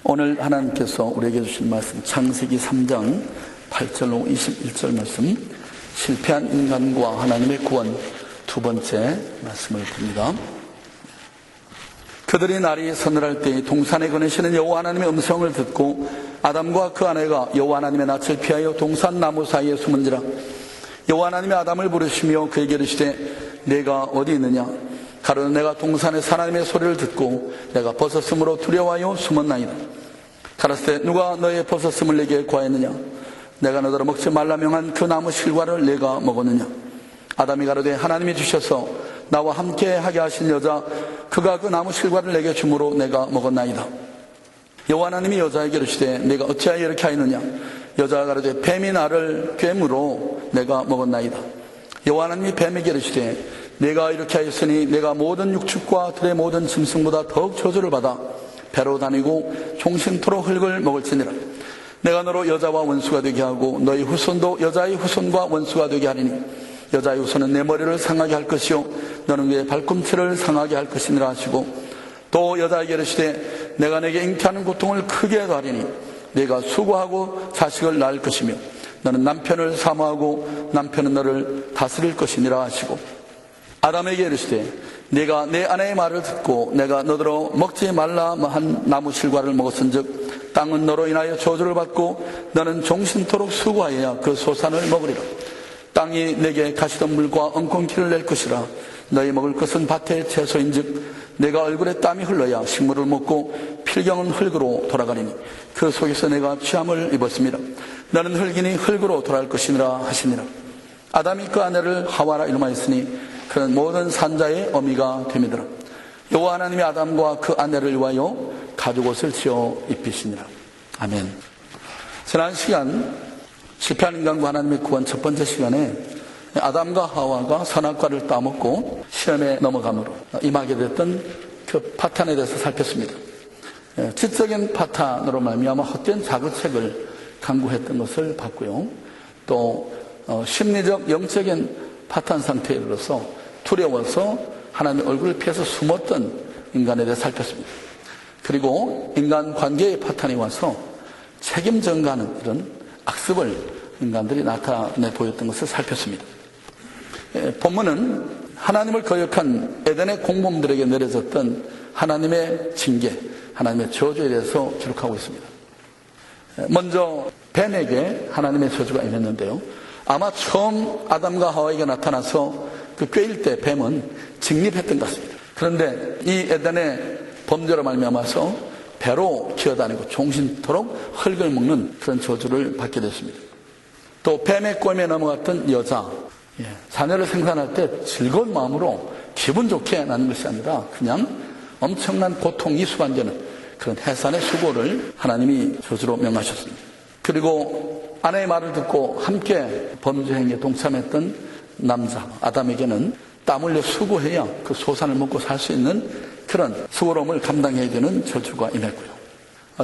오늘 하나님께서 우리에게 주신 말씀 창세기 3장 8절로 21절 말씀, 실패한 인간과 하나님의 구원 두 번째 말씀을 봅니다. 그들이 날이 서늘할 때 동산에 거내시는 여호와 하나님의 음성을 듣고 아담과 그 아내가 여호와 하나님의 낯을 피하여 동산 나무 사이에 숨은지라. 여호와 하나님이 아담을 부르시며 그에게 이르시되 내가 어디 있느냐? 가로되 내가 동산에서 하나님의 소리를 듣고 내가 벗었으므로 두려워하여 숨었나이다. 가라사대 누가 너의 벗었음을 내게 구하였느냐? 내가 너더러 먹지 말라 명한 그 나무 실과를 내가 먹었느냐? 아담이 가로되 하나님이 주셔서 나와 함께 하게 하신 여자 그가 그 나무 실과를 내게 주므로 내가 먹었나이다. 여호와 하나님이 여자에게 이르시되 내가 어찌하여 이렇게 하였느냐? 여자가 가로되 뱀이 나를 꿰므로 내가 먹었나이다. 여호와 하나님이 뱀에게 이르시되 내가 이렇게 하였으니 내가 모든 육축과 들의 모든 짐승보다 더욱 저주를 받아 배로 다니고 종신토록 흙을 먹을지니라. 내가 너로 여자와 원수가 되게 하고 너희 후손도 여자의 후손과 원수가 되게 하리니 여자의 후손은 내 머리를 상하게 할 것이요 너는 그의 발꿈치를 상하게 할 것이니라 하시고, 또 여자에게 이르시되 내가 내게 잉태하는 고통을 크게 더하리니 네가 수고하고 자식을 낳을 것이며 너는 남편을 사모하고 남편은 너를 다스릴 것이니라 하시고, 아담에게 이르시되 네가 내 아내의 말을 듣고 내가 너더러 먹지 말라 한 나무 실과를 먹었은즉 땅은 너로 인하여 저주를 받고 너는 종신토록 수고하여야 그 소산을 먹으리라. 땅이 내게 가시덤불과 엉겅퀴를 낼 것이라. 너희 먹을 것은 밭의 채소인즉 내가 얼굴에 땀이 흘러야 식물을 먹고 필경은 흙으로 돌아가리니 그 속에서 내가 취함을 입었습니다. 너는 흙이니 흙으로 돌아갈 것이니라 하시니라. 아담이 그 아내를 하와라 이름하였으니 그는 모든 산자의 어미가 됨이더라. 여호와 하나님이 아담과 그 아내를 위하여 가죽옷을 지어 입히시니라. 아멘. 지난 시간 실패한 인간과 하나님의 구원 첫 번째 시간에 아담과 하와가 선악과를 따먹고 시험에 넘어감으로 임하게 됐던 그 파탄에 대해서 살폈습니다. 지적인 파탄으로 말미암아 헛된 자극책을 강구했던 것을 봤고요. 또 심리적 영적인 파탄 상태에 이르러서 두려워서 하나님의 얼굴을 피해서 숨었던 인간에 대해 살폈습니다. 그리고 인간 관계의 파탄이 와서 책임 전가하는 이런 악습을 인간들이 나타내 보였던 것을 살폈습니다. 본문은 하나님을 거역한 에덴의 공범들에게 내려졌던 하나님의 징계, 하나님의 저주에 대해서 기록하고 있습니다. 먼저 뱀에게 하나님의 저주가 임했는데요. 아마 처음 아담과 하와에게 나타나서 그 꾀일 때 뱀은 직립했던 것 같습니다. 그런데 이 에덴의 범죄로 말미암아서 배로 기어다니고 종신토록 흙을 먹는 그런 저주를 받게 됐습니다. 또 뱀의 꼬임에 넘어갔던 여자, 자녀를 생산할 때 즐거운 마음으로 기분 좋게 나는 것이 아니라 그냥 엄청난 고통이 수반되는 그런 해산의 수고를 하나님이 저주로 명하셨습니다. 그리고 아내의 말을 듣고 함께 범죄 행위에 동참했던 남자 아담에게는 땀 흘려 수고해야 그 소산을 먹고 살 수 있는 그런 수고로움을 감당해야 되는 저주가 임했고요.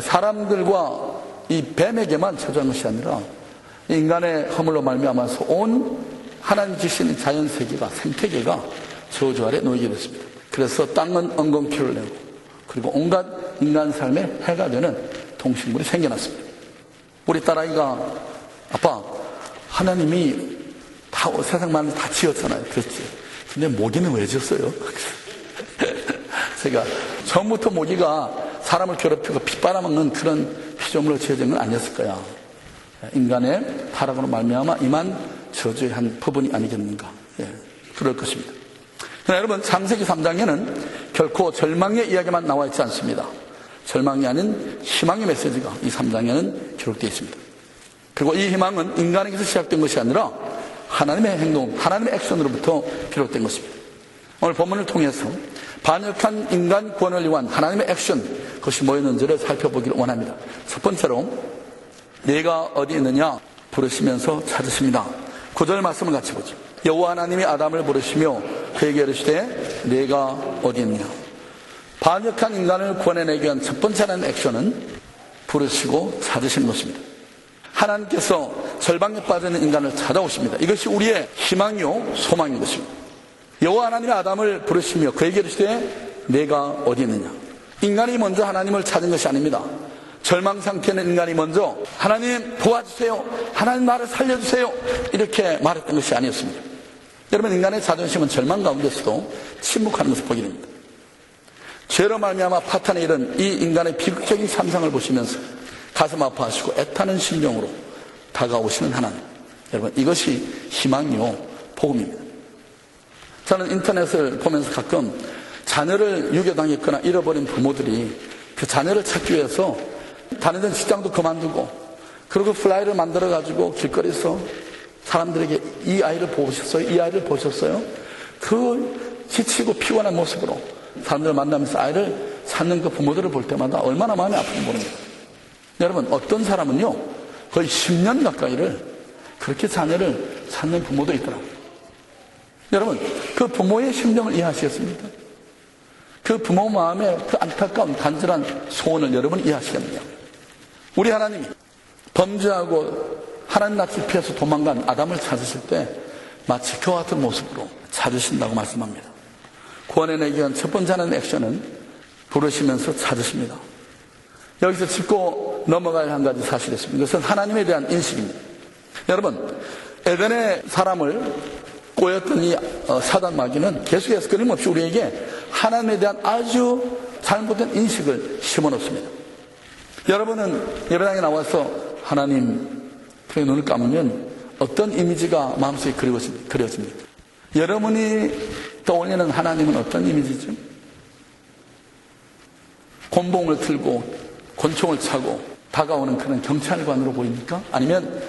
사람들과 이 뱀에게만 저주한 것이 아니라 인간의 허물로 말미암아서 온 하나님 주신 자연세계가, 생태계가 저주 아래 놓이게 됐습니다. 그래서 땅은 엉겅퀴를 내고 그리고 온갖 인간 삶에 해가 되는 동식물이 생겨났습니다. 우리 딸아이가 아빠, 하나님이 다 세상 만을 다 지었잖아요. 그렇지. 근데 모기는 왜 지었어요? 제가 처음부터 모기가 사람을 괴롭히고 핏바람먹는 그런 피조물로 지어진 건 아니었을 거야. 인간의 타락으로 말미암아 임한 저주의 한 부분이 아니겠는가. 그럴 것입니다. 그러나 여러분, 창세기 3장에는 결코 절망의 이야기만 나와 있지 않습니다. 절망이 아닌 희망의 메시지가 이 3장에는 기록되어 있습니다. 그리고 이 희망은 인간에게서 시작된 것이 아니라 하나님의 행동, 하나님의 액션으로부터 비롯된 것입니다. 오늘 본문을 통해서 반역한 인간 구원을 위한 하나님의 액션, 그것이 뭐였는지를 살펴보기를 원합니다. 첫 번째로 네가 어디 있느냐 부르시면서 찾으십니다. 9절 말씀을 같이 보죠. 여호와 하나님이 아담을 부르시며 그에게 이르시되 네가 어디 있느냐. 반역한 인간을 구원해내기 위한 첫 번째 하나님의 액션은 부르시고 찾으시는 것입니다. 하나님께서 절망에 빠진 인간을 찾아오십니다. 이것이 우리의 희망이요 소망인 것입니다. 여호와 하나님이 아담을 부르시며 그에게 이르시되 내가 어디 있느냐. 인간이 먼저 하나님을 찾은 것이 아닙니다. 절망 상태에 있는 인간이 먼저 하나님 도와주세요, 하나님 나를 살려주세요 이렇게 말했던 것이 아니었습니다. 여러분, 인간의 자존심은 절망 가운데서도 침묵하는 것을 보게 됩니다. 죄로 말미암아 파탄에 이른 이 인간의 비극적인 참상을 보시면서 가슴 아파하시고 애타는 심령으로 다가오시는 하나님, 여러분, 이것이 희망이요 복음입니다. 저는 인터넷을 보면서 가끔 자녀를 유교당했거나 잃어버린 부모들이 그 자녀를 찾기 위해서 다니던 직장도 그만두고 그리고 플라이를 만들어 가지고 길거리에서 사람들에게 이 아이를 보셨어요? 이 아이를 보셨어요? 그 지치고 피곤한 모습으로 사람들을 만나면서 아이를 찾는 그 부모들을 볼 때마다 얼마나 마음이 아픈지 모릅니다. 여러분, 어떤 사람은요 거의 10년 가까이를 그렇게 자녀를 찾는 부모도 있더라고요. 여러분, 그 부모의 심정을 이해하시겠습니까? 그 부모 마음의 그 안타까운 간절한 소원을 여러분 이해하시겠느냐? 우리 하나님이 범죄하고 하나님 낯을 피해서 도망간 아담을 찾으실 때 마치 그와 같은 모습으로 찾으신다고 말씀합니다. 구원에 내기 위한 첫 번째 하는 액션은 부르시면서 찾으십니다. 여기서 짚고 넘어가야 한 가지 사실이 있습니다. 이것은 하나님에 대한 인식입니다. 여러분, 에덴의 사람을 꼬였던 이 사단 마귀는 계속해서 끊임없이 우리에게 하나님에 대한 아주 잘못된 인식을 심어놓습니다. 여러분은 예배당에 나와서 하나님 그 눈을 감으면 어떤 이미지가 마음속에 그려집니까? 여러분이 떠올리는 하나님은 어떤 이미지죠? 곤봉을 틀고 권총을 차고 다가오는 그런 경찰관으로 보입니까? 아니면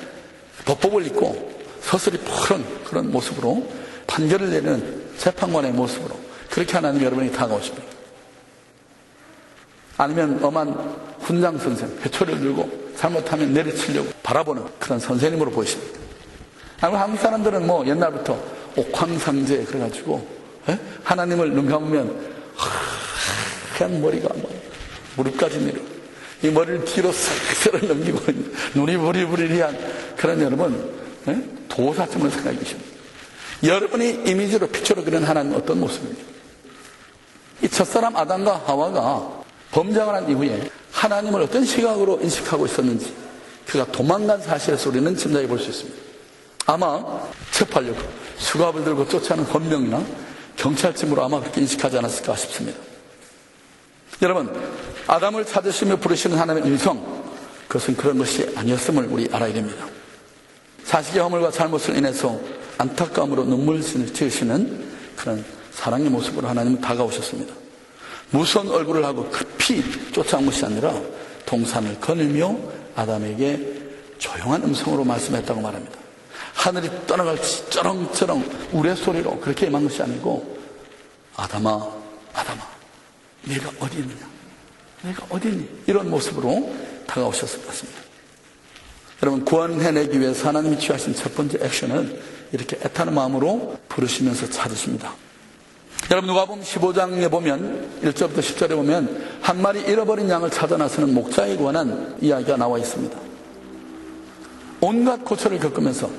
법복을 입고 서슬이 푸른 그런 모습으로 판결을 내리는 재판관의 모습으로 그렇게 하나님 여러분이 다가오십니까? 아니면 엄한 훈장 선생, 회초리를 들고 잘못하면 내리치려고 바라보는 그런 선생님으로 보이십니까? 아니면 한국 사람들은 뭐 옛날부터 옥황상제 그래가지고 하나님을 눈 감으면 하얀 머리가 무릎까지 내려 이 머리를 뒤로 싹 넘기고 눈이 부리부리한 그런 여러분 도사쯤을 생각해 계십니다. 여러분이 이미지로 피처로 그리는 하나님은 어떤 모습입니까? 이 첫사람 아담과 하와가 범죄를 한 이후에 하나님을 어떤 시각으로 인식하고 있었는지 그가 도망간 사실에서 우리는 짐작해 볼 수 있습니다. 아마 체포하려고 수갑을 들고 쫓아오는 권명이나 경찰팀으로 아마 그렇게 인식하지 않았을까 싶습니다. 여러분, 아담을 찾으시며 부르시는 하나님의 음성, 그것은 그런 것이 아니었음을 우리 알아야 됩니다. 자식의 허물과 잘못을 인해서 안타까움으로 눈물을 지으시는 그런 사랑의 모습으로 하나님은 다가오셨습니다. 무서운 얼굴을 하고 급히 쫓아온 것이 아니라 동산을 거닐며 아담에게 조용한 음성으로 말씀했다고 말합니다. 하늘이 떠나갈지 쩌렁쩌렁 우레소리로 그렇게 임한 것이 아니고 아담아, 아담아, 네가 어디 있느냐? 네가 어디 있니? 이런 모습으로 다가오셨을 것 같습니다. 여러분, 구원해내기 위해서 하나님이 취하신 첫 번째 액션은 이렇게 애타는 마음으로 부르시면서 찾으십니다. 여러분, 누가복음 15장에 보면 1절부터 10절에 보면 한 마리 잃어버린 양을 찾아 나서는 목자에 관한 이야기가 나와 있습니다. 온갖 고초를 겪으면서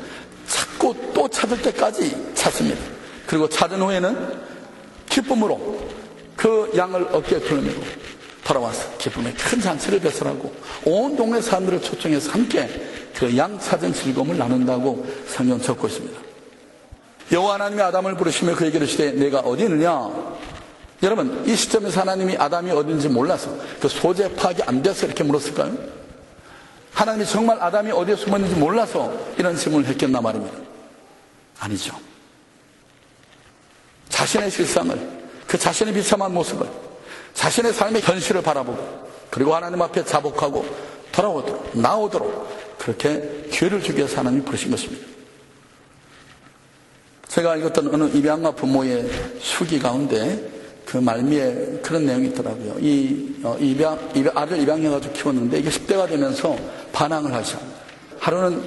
찾고 또 찾을 때까지 찾습니다. 그리고 찾은 후에는 기쁨으로 그 양을 어깨에 둘러매고 돌아와서 기쁨의 큰 잔치를 배설하고 온 동네 사람들을 초청해서 함께 그 양 찾은 즐거움을 나눈다고 성경 적고 있습니다. 여호와 하나님이 아담을 부르시며 그에게 이르시되 내가 어디 있느냐? 여러분, 이 시점에서 하나님이 아담이 어딘지 몰라서 그 소재 파악이 안 돼서 이렇게 물었을까요? 하나님이 정말 아담이 어디에 숨었는지 몰라서 이런 질문을 했겠나 말입니다. 아니죠. 자신의 실상을, 그 자신의 비참한 모습을, 자신의 삶의 현실을 바라보고 그리고 하나님 앞에 자복하고 돌아오도록, 나오도록 그렇게 기회를 주기 위해서 하나님이 부르신 것입니다. 제가 읽었던 어느 입양아 부모의 수기 가운데 그 말미에 그런 내용이 있더라고요. 아를 입양해가지고 키웠는데 이게 10대가 되면서 반항을 하죠. 하루는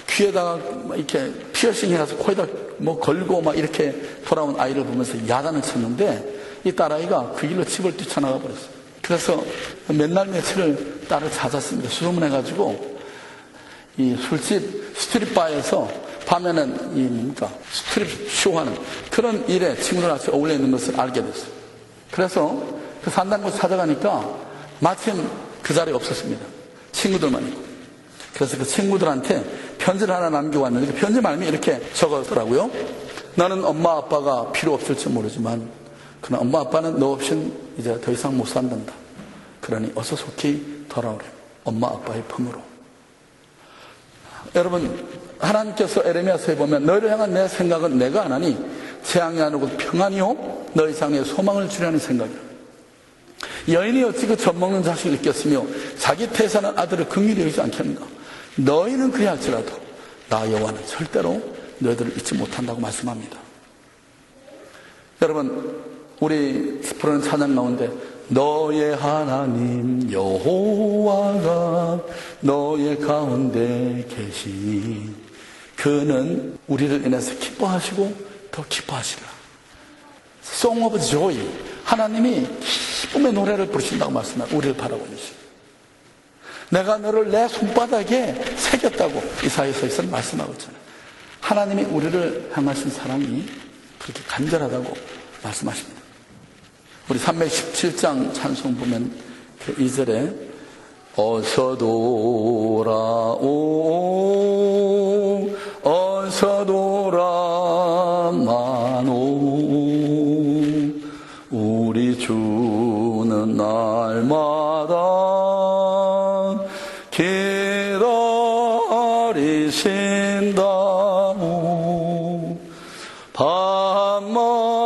귀에다가 이렇게 피어싱 해서 코에다 뭐 걸고 막 이렇게 돌아온 아이를 보면서 야단을 쳤는데 이 딸아이가 그 길로 집을 뛰쳐나가 버렸어요. 그래서 몇날 며칠을 딸을 찾았습니다. 수소문해가지고 이 술집 스트릿바에서 밤에는 스트립 쇼하는 그런 일에 친구들 같이 어울려 있는 것을 알게 됐어요. 그래서 그 산다는 곳을 찾아가니까 마침 그 자리에 없었습니다. 친구들만 있고. 그래서 그 친구들한테 편지를 하나 남겨왔는데 그 편지 말미 이렇게 적었더라고요. 나는 엄마 아빠가 필요 없을지 모르지만 그러나 엄마 아빠는 너 없이는 이제 더 이상 못 산단다. 그러니 어서 속히 돌아오렴. 엄마 아빠의 품으로. 여러분, 하나님께서 에레미야서에 보면 너희를 향한 내 생각은 내가 안 하니 재앙이 아니고 평안이요 너희 장래에 소망을 주려는 생각이라. 여인이 어찌 그 젖먹는 자식을 잊겠으며 자기 태산한 아들을 긍휼히 여기지 않겠는가. 너희는 그리할지라도 나 여호와는 절대로 너희들을 잊지 못한다고 말씀합니다. 여러분, 우리 부르는 찬양 가운데 너의 하나님 여호와가 너의 가운데 계시니 그는 우리를 인해서 기뻐하시고 더 기뻐하시리라. Song of Joy. 하나님이 기쁨의 노래를 부르신다고 말씀합니다. 우리를 바라보는 시. 내가 너를 내 손바닥에 새겼다고 이사야서에서 말씀하고 있잖아요. 하나님이 우리를 향하신 사랑이 그렇게 간절하다고 말씀하십니다. 우리 317장 찬송 보면 그 2절에 어서 돌아오 어서 돌아마노 우리 주는 날마다 기다리신다오 밤마다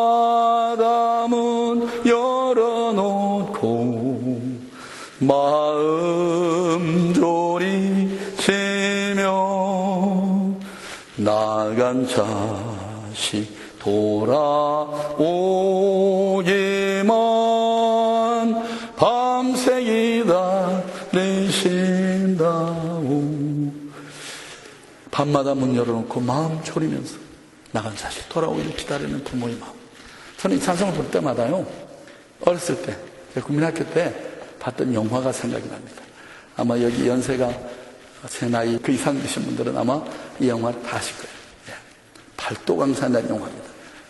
문 열어놓고 마음 졸이시며 나간 자식 돌아오기만 밤새 기다리신다오. 밤마다 문 열어놓고 마음 졸이면서 나간 자식 돌아오기를 기다리는 부모의 마음. 저는 이 찬송을 볼 때마다요, 어렸을 때, 국민학교 때 봤던 영화가 생각이 납니다. 아마 여기 연세가 제 나이 그 이상 되신 분들은 아마 이 영화를 다 아실 거예요. 팔도강산이라는 영화입니다.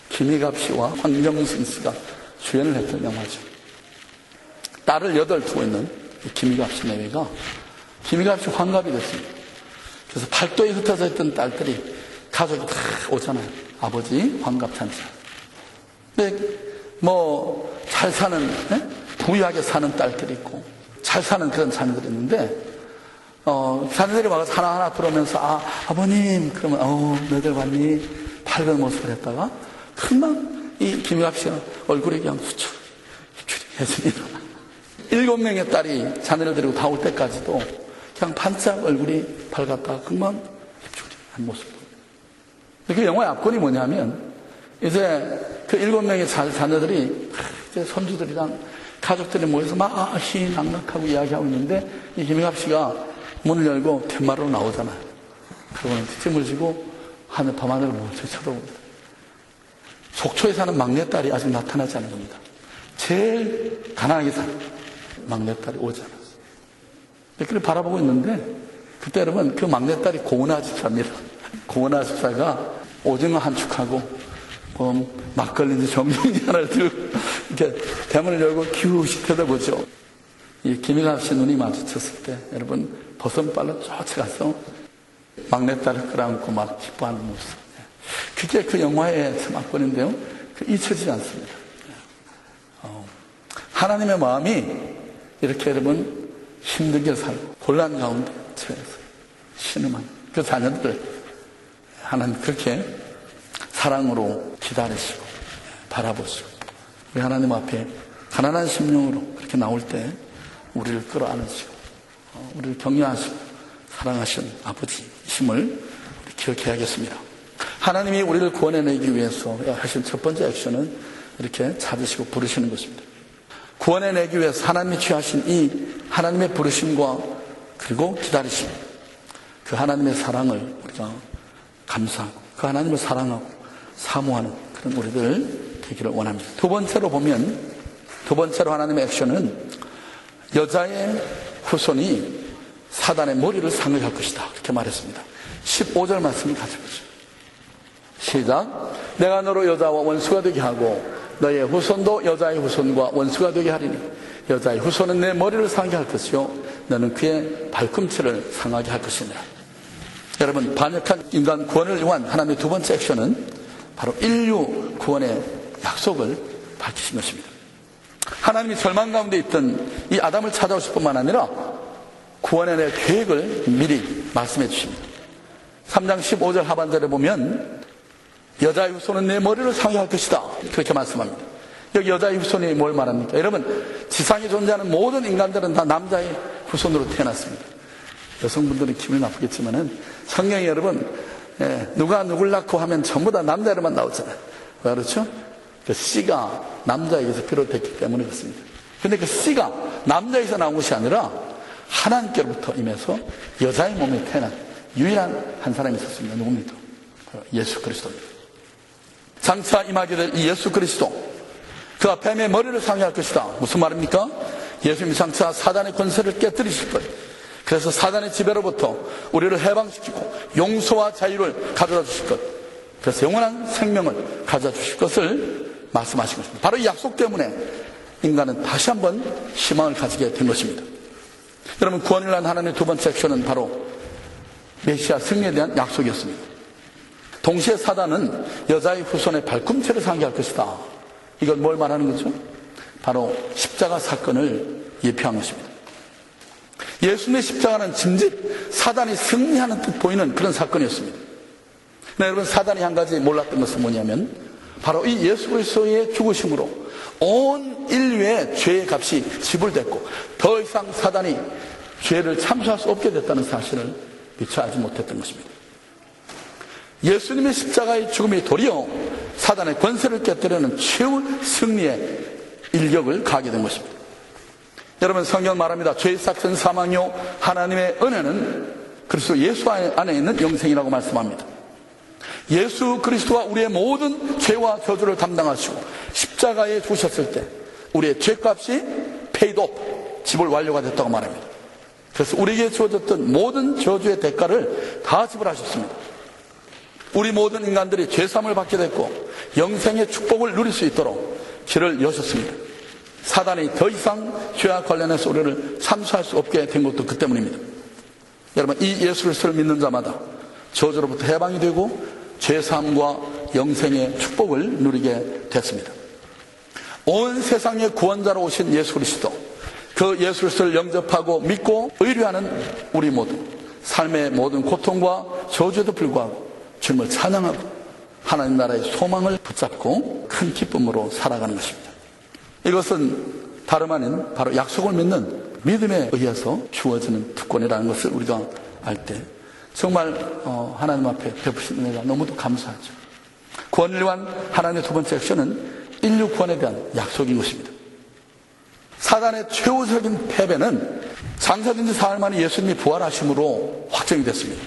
김희갑 씨와 황정순 씨가 주연을 했던 영화죠. 딸을 8 두고 있는 김희갑 씨 내외가 김희갑 씨 환갑이 됐습니다. 그래서 팔도에 흩어져 있던 딸들이 가족이 다 오잖아요. 아버지 환갑 잔치. 근데 뭐 잘 사는, 부유하게 사는 딸들이 있고 잘 사는 그런 자녀들이 있는데 자녀들이 와서 하나하나 들어오면서 아버님 그러면 너희들 왔니? 밝은 모습을 했다가 금방 이 김희갑 씨가 얼굴이 그냥 입출해집니다. 7명의 딸이 자녀를 데리고 다 올 때까지도 그냥 반짝 얼굴이 밝았다가 금방 입출한 모습. 그 영화의 압권이 뭐냐면 이제 그 7명의 자녀들이 이제 손주들이랑 가족들이 모여서 막 희낙낙하고 이야기하고 있는데 이 김희갑 씨가 문을 열고 툇마루로 나오잖아요. 그러고는 뒷짐을 지고 하늘 밤하늘을 멈춰 쳐다봅니다. 속초에 사는 막내딸이 아직 나타나지 않은 겁니다. 제일 가난하게 사는 막내딸이 오지 않았어요. 그를 바라보고 있는데 그때 여러분 그 막내딸이 고은아 집사입니다. 고은아 집사가 오징어 한 축하고 막걸리인지 정신이 하나를 들고 이렇게 대문을 열고 기우시 쳐다보죠. 이 김희갑 씨 눈이 마주쳤을 때 여러분 버선발로 쫓아가서 막내딸을 끌어안고 막 기뻐하는 모습. 그게 그 영화의 참 압권인데요. 잊혀지지 않습니다. 하나님의 마음이 이렇게 여러분 힘들게 살고 곤란 가운데 처해서 신음한 그 자녀들을 하나님 그렇게 사랑으로 기다리시고 바라보시고 우리 하나님 앞에 가난한 심령으로 그렇게 나올 때 우리를 끌어안으시고 우리를 격려하시고 사랑하시는 아버지이심을 기억해야겠습니다. 하나님이 우리를 구원해내기 위해서 하신 첫 번째 액션은 이렇게 찾으시고 부르시는 것입니다. 구원해내기 위해서 하나님이 취하신 이 하나님의 부르심과 그리고 기다리심, 그 하나님의 사랑을 우리가 감사하고 그 하나님을 사랑하고 사모하는 그런 우리들 되기를 원합니다. 두 번째로 하나님의 액션은 여자의 후손이 사단의 머리를 상하게 할 것이다. 그렇게 말했습니다. 15절 말씀을 가져보죠. 시작. 내가 너로 여자와 원수가 되게 하고 너의 후손도 여자의 후손과 원수가 되게 하리니 여자의 후손은 내 머리를 상하게 할 것이요 너는 그의 발꿈치를 상하게 할 것이니라. 여러분, 반역한 인간 구원을 위한 하나님의 두 번째 액션은 바로 인류 구원의 약속을 밝히신 것입니다. 하나님이 절망 가운데 있던 이 아담을 찾아오실 뿐만 아니라 구원의 내 계획을 미리 말씀해 주십니다. 3장 15절 하반절에 보면 여자의 후손은 내 머리를 상하게 할 것이다, 그렇게 말씀합니다. 여기 여자의 후손이 뭘 말합니까? 여러분, 지상에 존재하는 모든 인간들은 다 남자의 후손으로 태어났습니다. 여성분들은 기분이 나쁘겠지만은 성경에 여러분, 누가 누굴 낳고 하면 전부 다 남자로만 나오잖아요. 왜 그렇죠? 그 씨가 남자에게서 비롯됐기 때문에 그렇습니다. 근데 그 씨가 남자에서 나온 것이 아니라 하나님께로부터 임해서 여자의 몸에 태어난 유일한 한 사람이 있었습니다. 누굽니까? 예수 그리스도입니다. 장차 임하게 될 이 예수 그리스도, 그가 뱀의 머리를 상해할 것이다. 무슨 말입니까? 예수님이 장차 사단의 권세를 깨뜨리실 거예요. 그래서 사단의 지배로부터 우리를 해방시키고 용서와 자유를 가져다 주실 것, 그래서 영원한 생명을 가져다 주실 것을 말씀하신 것입니다. 바로 이 약속 때문에 인간은 다시 한번 희망을 가지게 된 것입니다. 여러분, 구원을 위한 하나님의 두 번째 액션은 바로 메시아 승리에 대한 약속이었습니다. 동시에 사단은 여자의 후손의 발꿈치를 상기할 것이다. 이걸 뭘 말하는 거죠? 바로 십자가 사건을 예표한 것입니다. 예수님의 십자가는 짐짓 사단이 승리하는 듯 보이는 그런 사건이었습니다. 네, 여러분, 사단이 한 가지 몰랐던 것은 뭐냐면 바로 이 예수 그리스도의 죽으심으로 온 인류의 죄의 값이 지불됐고 더 이상 사단이 죄를 참수할 수 없게 됐다는 사실을 미처 알지 못했던 것입니다. 예수님의 십자가의 죽음이 도리어 사단의 권세를 깨뜨리는 최후 승리의 일격을 가하게 된 것입니다. 여러분, 성경 말합니다. 죄의 삭은 사망이요 하나님의 은혜는 그리스도 예수 안에 있는 영생이라고 말씀합니다. 예수 그리스도가 우리의 모든 죄와 저주를 담당하시고 십자가에 죽으셨을 때 우리의 죄값이 paid off, 지불 완료가 됐다고 말합니다. 그래서 우리에게 주어졌던 모든 저주의 대가를 다 지불하셨습니다. 우리 모든 인간들이 죄사함을 받게 됐고 영생의 축복을 누릴 수 있도록 길을 여셨습니다. 사단이 더 이상 죄와 관련해서 우리를 참수할 수 없게 된 것도 그 때문입니다. 여러분, 이 예수 그리스도를 믿는 자마다 저주로부터 해방이 되고 죄사함과 영생의 축복을 누리게 됐습니다. 온 세상의 구원자로 오신 예수 그리스도, 그 예수 그리스도를 영접하고 믿고 의뢰하는 우리 모두, 삶의 모든 고통과 저주에도 불구하고 주님을 찬양하고 하나님 나라의 소망을 붙잡고 큰 기쁨으로 살아가는 것입니다. 이것은 다름 아닌 바로 약속을 믿는 믿음에 의해서 주어지는 특권이라는 것을 우리가 알 때 정말 하나님 앞에 베푸신 은혜가 너무도 감사하죠. 구원을 위한 하나님의 두 번째 액션은 인류 구원에 대한 약속인 것입니다. 사단의 최후적인 패배는 장사된 지 사흘 만에 예수님이 부활하심으로 확정이 됐습니다.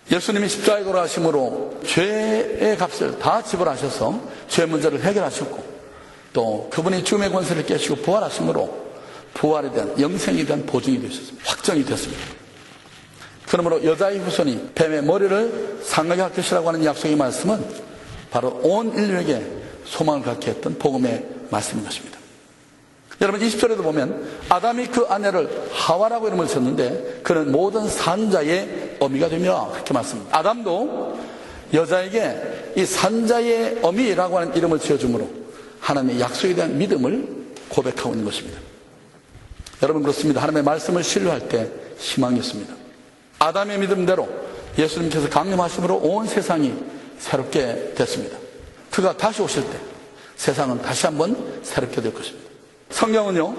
예수님이 십자가에 돌아가심으로 죄의 값을 다 지불하셔서 죄 문제를 해결하셨고 또 그분이 죽음의 권세를 깨시고 부활하심으로 부활에 대한 영생에 대한 보증이 되셨습니다. 확정이 됐습니다. 그러므로 여자의 후손이 뱀의 머리를 상하게 할 것이라고 하는 약속의 말씀은 바로 온 인류에게 소망을 갖게 했던 복음의 말씀인 것입니다. 여러분, 20절에도 보면 아담이 그 아내를 하와라고 이름을 지었는데 그는 모든 산자의 어미가 되며 그렇게 말씀합니다. 아담도 여자에게 이 산자의 어미라고 하는 이름을 지어주므로 하나님의 약속에 대한 믿음을 고백하고 있는 것입니다. 여러분, 그렇습니다. 하나님의 말씀을 신뢰할 때 희망이 있습니다. 아담의 믿음대로 예수님께서 강림하심으로 온 세상이 새롭게 됐습니다. 그가 다시 오실 때 세상은 다시 한번 새롭게 될 것입니다. 성경은요,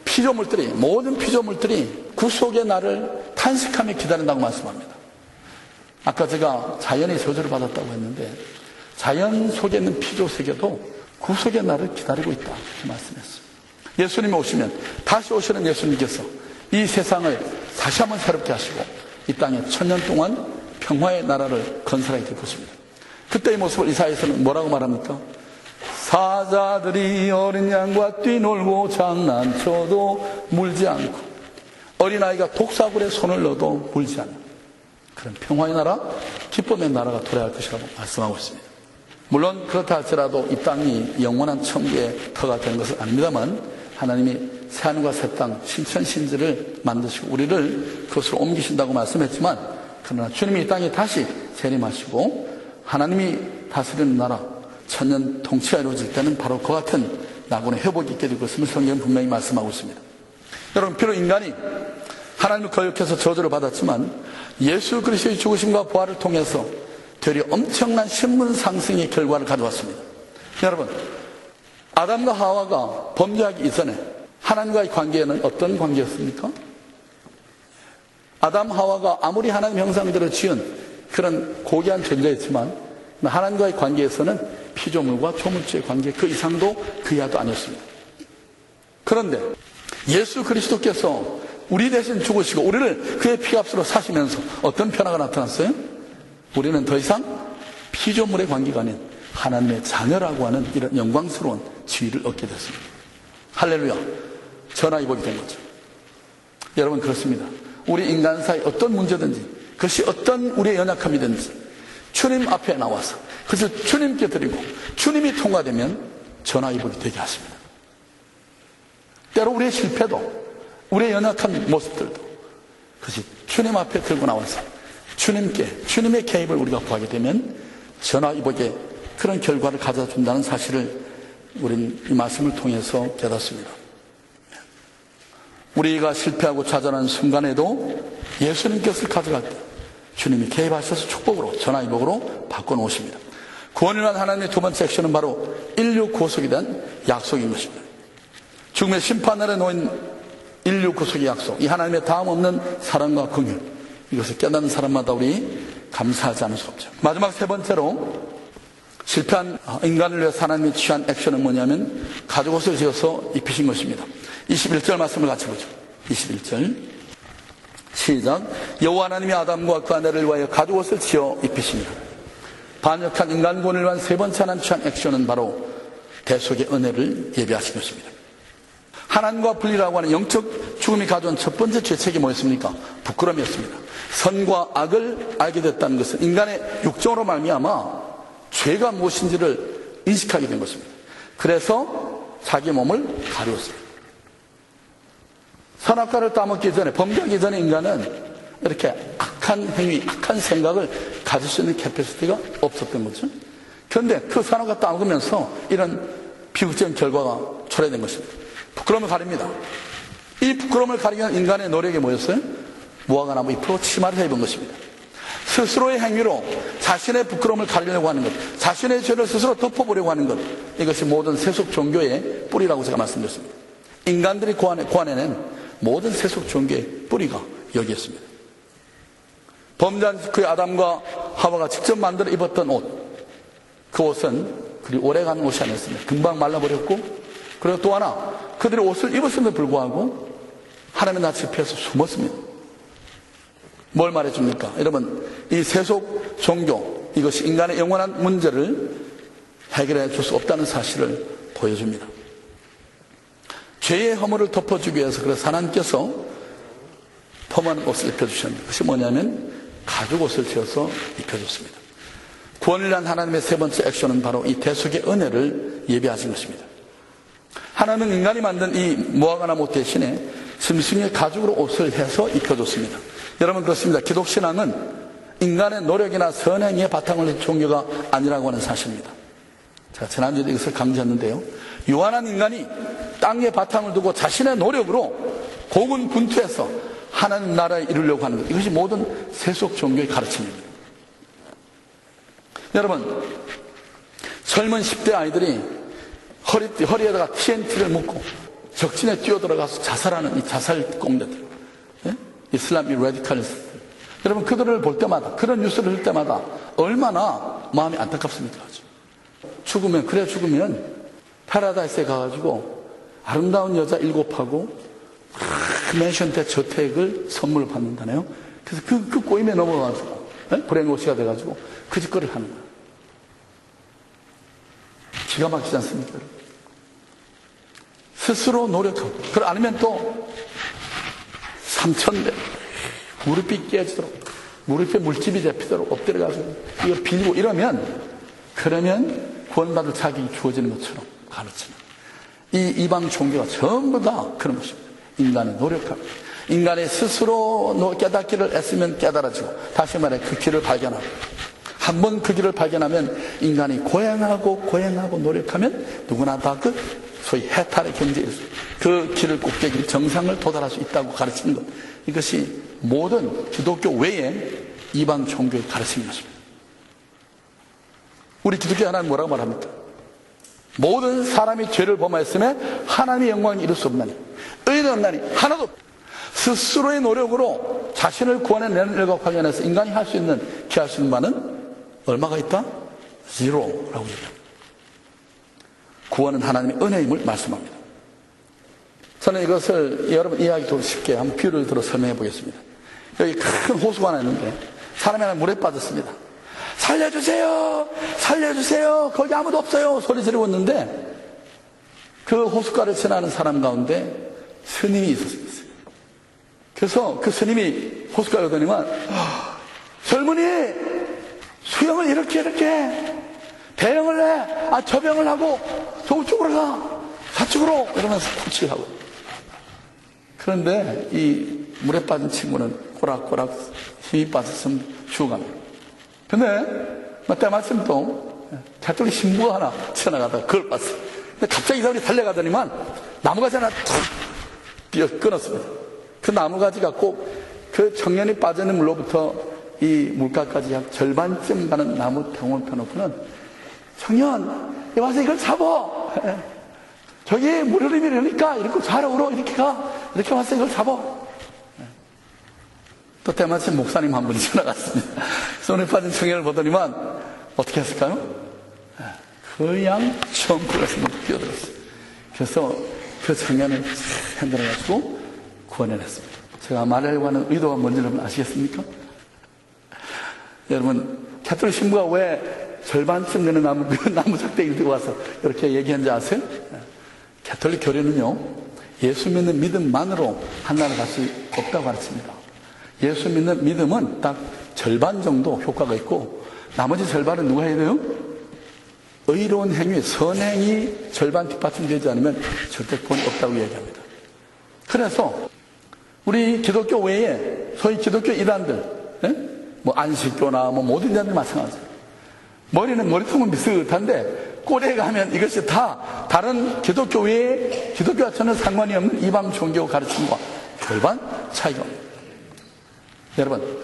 피조물들이, 모든 피조물들이 구속의 날을 탄식하며 기다린다고 말씀합니다. 아까 제가 자연의 저주를 받았다고 했는데 자연 속에 있는 피조 세계도 구속의 날을 기다리고 있다, 이렇게 말씀했어요. 예수님이 오시면, 다시 오시는 예수님께서 이 세상을 다시 한번 새롭게 하시고 이 땅에 1000년 동안 평화의 나라를 건설하게 될 것입니다. 그때의 모습을 이사야에서는 뭐라고 말합니까? 사자들이 어린 양과 뛰놀고 장난쳐도 물지 않고 어린아이가 독사굴에 손을 넣어도 물지 않는 그런 평화의 나라, 기쁨의 나라가 도래할 것이라고 말씀하고 있습니다. 물론 그렇다 할지라도 이 땅이 영원한 천국의 터가 되는 것은 아닙니다만 하나님이 새하늘과 새 땅, 신천신지를 만드시고 우리를 그것으로 옮기신다고 말씀했지만, 그러나 주님이 이 땅에 다시 재림하시고 하나님이 다스리는 나라, 천년 통치가 이루어질 때는 바로 그 같은 낙원의 회복이 있게 될 것을 성경은 분명히 말씀하고 있습니다. 여러분, 비록 인간이 하나님을 거역해서 저주를 받았지만 예수 그리스도의 죽으심과 부활을 통해서 되려 엄청난 신분 상승의 결과를 가져왔습니다. 여러분, 아담과 하와가 범죄하기 이전에 하나님과의 관계는 어떤 관계였습니까? 아담, 하와가 아무리 하나님 형상대로 지은 그런 고귀한 존재였지만 하나님과의 관계에서는 피조물과 조물주의 관계, 그 이상도 그 이하도 아니었습니다. 그런데 예수 그리스도께서 우리 대신 죽으시고 우리를 그의 피값으로 사시면서 어떤 변화가 나타났어요? 우리는 더 이상 피조물의 관계가 아닌 하나님의 자녀라고 하는 이런 영광스러운 지위를 얻게 됐습니다. 할렐루야. 전화위복이 된 거죠. 여러분, 그렇습니다. 우리 인간 사이 어떤 문제든지, 그것이 어떤 우리의 연약함이든지 주님 앞에 나와서 그것을 주님께 드리고 주님이 통과되면 전화위복이 되게 하십니다. 때로 우리의 실패도, 우리의 연약한 모습들도 그것이 주님 앞에 들고 나와서 주님의 개입을 우리가 구하게 되면 전화위복의 그런 결과를 가져준다는 사실을 우리는 이 말씀을 통해서 깨닫습니다. 우리가 실패하고 좌절하는 순간에도 예수님께서 가져갈 때 주님이 개입하셔서 축복으로, 전화위복으로 바꿔놓으십니다. 구원을 위한 하나님의 두 번째 액션은 바로 인류 구속에 대한 약속인 것입니다. 죽음의 심판날에 놓인 인류 구속의 약속, 이 하나님의 다음 없는 사랑과 긍휼, 이것을 깨닫는 사람마다 우리 감사하지 않을 수 없죠. 마지막 세 번째로 실패한 인간을 위해서 하나님이 취한 액션은 뭐냐면 가죽옷을 지어서 입히신 것입니다. 21절 말씀을 같이 보죠. 21절 시작. 여호와 하나님이 아담과 그 아내를 위하여 가죽옷을 지어 입히십니다. 반역한 인간군을 위한 세 번째 하나님 취한 액션은 바로 대속의 은혜를 예비하신 것입니다. 하나님과 분리라고 하는 영적 죽음이 가져온 첫 번째 죄책이 뭐였습니까? 부끄러움이었습니다. 선과 악을 알게 됐다는 것은 인간의 육정으로 말미암아 죄가 무엇인지를 인식하게 된 것입니다. 그래서 자기 몸을 가리웠습니다. 선악과를 따먹기 전에, 범죄하기 전에 인간은 이렇게 악한 행위, 악한 생각을 가질 수 있는 캐패시티가 없었던 거죠. 그런데 그 선악과 따먹으면서 이런 비극적인 결과가 초래된 것입니다. 부끄러움을 가립니다. 이 부끄러움을 가리기 위한 인간의 노력이 뭐였어요? 무화과나무 잎으로 치마를 해입은 것입니다. 스스로의 행위로 자신의 부끄러움을 가리려고 하는 것, 자신의 죄를 스스로 덮어보려고 하는 것, 이것이 모든 세속 종교의 뿌리라고 제가 말씀드렸습니다. 인간들이 고안해낸 모든 세속 종교의 뿌리가 여기였습니다. 범죄한 그 아담과 하와가 직접 만들어 입었던 옷, 그 옷은 그리 오래간 옷이 아니었습니다. 금방 말라버렸고, 그리고 또 하나 그들이 옷을 입었음에도 불구하고 하나님의 낯을 피해서 숨었습니다. 뭘 말해줍니까? 여러분, 이 세속 종교, 이것이 인간의 영원한 문제를 해결해 줄 수 없다는 사실을 보여줍니다. 죄의 허물을 덮어주기 위해서 그래서 하나님께서 펌한 옷을 입혀주셨는데, 그것이 뭐냐면 가죽옷을 지어서 입혀줬습니다. 구원을 위한 하나님의 세 번째 액션은 바로 이 대속의 은혜를 예비하신 것입니다. 하나님은 인간이 만든 이 무화과나무 대신에 짐승의 가죽으로 옷을 해서 입혀줬습니다. 여러분, 그렇습니다. 기독신앙은 인간의 노력이나 선행의 바탕을 둔 종교가 아니라고 하는 사실입니다. 제가 지난주에 이것을 강조했는데요. 유한한 인간이 땅에 바탕을 두고 자신의 노력으로 고군분투해서 하나님 나라에 이루려고 하는 것, 이것이 모든 세속 종교의 가르침입니다. 여러분, 젊은 10대 아이들이 허리에다가 TNT를 묶고 적진에 뛰어들어가서 자살하는 이 자살 꽁대들, 이슬람이 레디칼리스트, 여러분, 그들을 볼 때마다, 그런 뉴스를 볼 때마다 얼마나 마음이 안타깝습니까? 죽으면 파라다이스에 가가지고 아름다운 여자 7하고 맨션대 저택을 선물로 받는다네요. 그래서 그 꼬임에 넘어가서 브레인워시가 돼가지고 그 짓거리를 하는 거예요. 기가 막히지 않습니까? 스스로 노력하고, 그걸 아니면 또 3,000배 무릎이 깨지도록, 무릎에 물집이 잡히도록 엎드려가지고 이거 빌고 이러면, 그러면 구원받을 자격이 주어지는 것처럼 가르치는, 이 이방 종교가 전부 다 그런 것입니다. 인간의 노력합니다. 인간이 스스로 깨닫기를 애쓰면 깨달아지고, 다시 말해 그 길을 발견하고, 한번 그 길을 발견하면 인간이 고행하고 노력하면 누구나 다 그 소위 해탈의 경지에 그 길을 꼭대기 정상을 도달할 수 있다고 가르치는 것, 이것이 모든 기독교 외의 이방 종교의 가르침인 것입니다. 우리 기독교 하나님 뭐라고 말합니까? 모든 사람이 죄를 범하였음에 하나님의 영광을 이룰 수 없나니, 의인은 없나니 하나도 없다. 스스로의 노력으로 자신을 구원해내는 일과 관련해서 인간이 할 수 있는, 기할 수 있는 바는 얼마가 있다? 제로라고 얘기합니다. 구원은 하나님의 은혜임을 말씀합니다. 저는 이것을 여러분 이해하기 쉽게 한번 비유를 들어 설명해 보겠습니다. 여기 큰 호수가 하나 있는데 사람이 하나 물에 빠졌습니다. 살려주세요! 살려주세요! 거기 아무도 없어요! 소리 지르고 있는데 그 호숫가를 지나는 사람 가운데 스님이 있었어요. 그래서 그 스님이 호숫가에 오더니만, 젊은이! 수영을 이렇게 배영을 해! 저병을 하고 저쪽으로 가! 좌측으로! 이러면서 코치를 하고. 그런데 이 물에 빠진 친구는 꼬락꼬락 힘이 빠졌으면 죽어갑니다. 근데 때마침 또 가톨릭 신부가 하나 지나가다가 그걸 봤어요. 근데 갑자기 이 사람이 달려가더니만 나무가지 하나 툭 뛰어 끊었습니다. 그 나무가지가 꼭 그 청년이 빠져있는 물로부터 이 물가까지 약 절반쯤 가는 나무 덩을 펴놓고는, 청년, 여기 와서 이걸 잡어! 저기 물 흐름이 이러니까 이렇게 좌로우로 이렇게 가! 이렇게 와서 이걸 잡어! 또 때마침 목사님 한 분이 지나갔습니다. 손에 빠진 청년을 보더니만 어떻게 했을까요? 그냥 점프를 해서 뛰어들었어요. 그래서 그 청년을 흔들어가지고 구원해냈습니다. 제가 말하려고 하는 의도가 뭔지 여러분 아시겠습니까? 여러분, 가톨릭 신부가 왜 절반쯤 되는 나무 작대기를 들고 와서 이렇게 얘기한지 아세요? 가톨릭 교리는요, 예수 믿는 믿음만으로 한나라를 갈 수 없다고 가르칩니다. 예수 믿는 믿음은 딱 절반 정도 효과가 있고, 나머지 절반은 누가 해야 돼요? 의로운 행위, 선행이 절반 뒷받침되지 않으면 절대 구원이 없다고 얘기합니다. 그래서 우리 기독교 외에 소위 기독교 이단들, 안식교나 모든 이단들 마찬가지예요. 머리는 머리통은 비슷한데 꼴에 가면 이것이 다 다른 기독교 외에 기독교와 전혀 상관이 없는 이방 종교 가르침과 절반 차이가 옵니다. 여러분,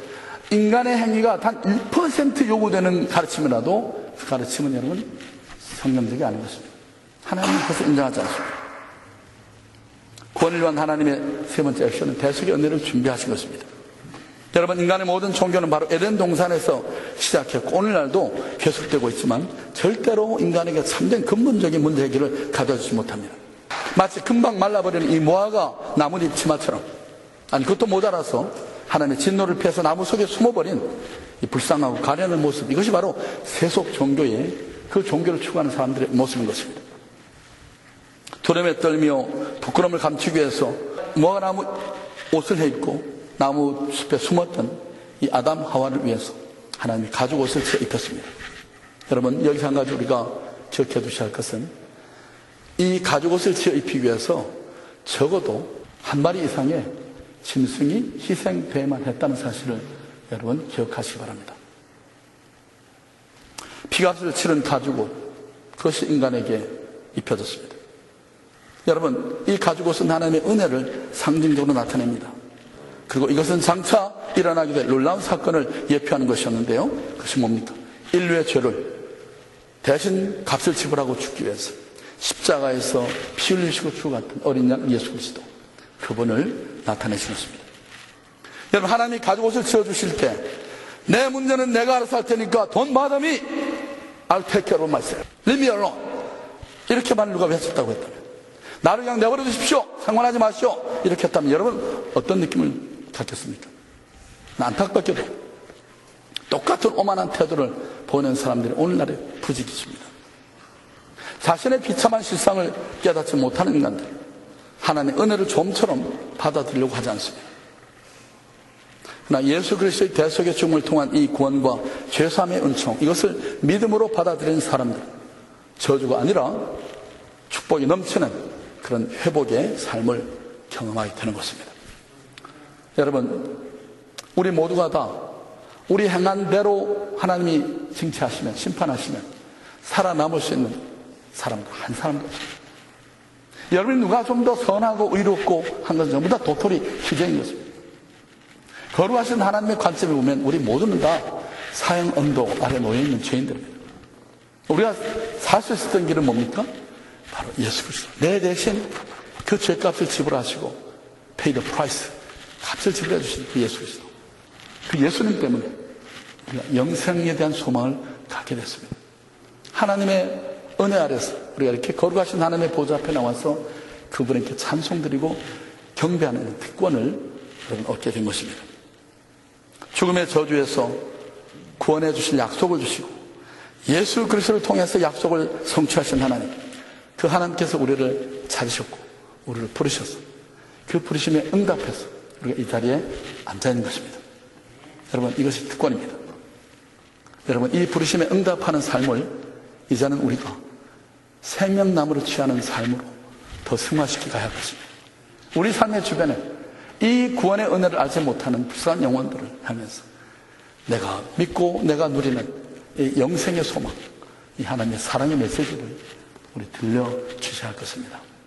인간의 행위가 단 1% 요구되는 가르침이라도 그 가르침은 여러분 성경적이 아닌 것입니다. 하나님은 그것을 인정하지 않습니다. 구원을 위한 하나님의 세 번째 액션은 대속의 은혜를 준비하신 것입니다. 여러분, 인간의 모든 종교는 바로 에덴 동산에서 시작했고 오늘날도 계속되고 있지만 절대로 인간에게 참된 근본적인 문제 해결을 가져주지 못합니다. 마치 금방 말라버리는 이 무화과 나뭇잎 치마처럼, 아니 그것도 모자라서 하나님의 진노를 피해서 나무 속에 숨어버린 이 불쌍하고 가련한 모습, 이것이 바로 세속 종교의 그 종교를 추구하는 사람들의 모습인 것입니다. 두려움에 떨며 부끄러움을 감추기 위해서 무화과나무 옷을 해입고 나무 숲에 숨었던 이 아담 하와를 위해서 하나님이 가죽 옷을 지어 입혔습니다. 여러분, 여기서 한 가지 우리가 기억해 두셔야 할 것은 이 가죽 옷을 지어 입히기 위해서 적어도 한 마리 이상의 짐승이 희생돼야만 했다는 사실을 여러분 기억하시기 바랍니다. 피값을 치른 가죽 옷, 그것이 인간에게 입혀졌습니다. 여러분, 이 가죽 옷은 하나님의 은혜를 상징적으로 나타냅니다. 그리고 이것은 장차 일어나게 될 놀라운 사건을 예표하는 것이었는데요. 그것이 뭡니까? 인류의 죄를 대신 값을 지불하고 죽기 위해서 십자가에서 피 흘리시고 죽어갔던 어린 양 예수 그리스도, 그분을 나타내시겠습니다. 여러분, 하나님이 가죽 옷을 지어주실 때 내 문제는 내가 알아서 할 테니까 돈 받음이 I'll take care of myself. Leave me alone. 이렇게만 누가 외쳤다고 했다면, 나를 그냥 내버려 두십시오. 상관하지 마시오. 이렇게 했다면 여러분 어떤 느낌을 갖겠습니까? 안타깝게도 똑같은 오만한 태도를 보이는 사람들이 오늘날에 부지기수입니다. 자신의 비참한 실상을 깨닫지 못하는 인간들, 하나님의 은혜를 좀처럼 받아들이려고 하지 않습니다. 그러나 예수 그리스도의 대속의 죽음을 통한 이 구원과 죄사함의 은총, 이것을 믿음으로 받아들이는 사람들, 저주가 아니라 축복이 넘치는 그런 회복의 삶을 경험하게 되는 것입니다. 여러분, 우리 모두가 다 우리 행한 대로 하나님이 징치하시면, 심판하시면 살아남을 수 있는 사람도 한 사람도 없습니다. 여러분이 누가 좀 더 선하고 의롭고 한 것은 전부 다 도토리 희재인 것입니다. 거룩하신 하나님의 관점에 보면 우리 모두는 다 사형 언도 아래 놓여있는 죄인들입니다. 우리가 살 수 있었던 길은 뭡니까? 바로 예수 그리스도. 내 대신 그 죄값을 지불하시고 pay the price, 값을 지불해 주신 그 예수 그리스도. 그 예수님 때문에 우리가 영생에 대한 소망을 갖게 됐습니다. 하나님의 은혜 아래서 우리가 이렇게 거룩하신 하나님의 보좌 앞에 나와서 그분에게 찬송드리고 경배하는 특권을 얻게 된 것입니다. 죽음의 저주에서 구원해 주실 약속을 주시고 예수 그리스도를 통해서 약속을 성취하신 하나님, 그 하나님께서 우리를 찾으셨고 우리를 부르셔서 그 부르심에 응답해서 우리가 이 자리에 앉아있는 것입니다. 여러분, 이것이 특권입니다. 여러분, 이 부르심에 응답하는 삶을 이제는 우리가 생명나무로 취하는 삶으로 더 승화시켜 가야 할 것입니다. 우리 삶의 주변에 이 구원의 은혜를 알지 못하는 불쌍한 영혼들을 하면서 내가 믿고 내가 누리는 이 영생의 소망, 이 하나님의 사랑의 메시지를 우리 들려주셔야 할 것입니다.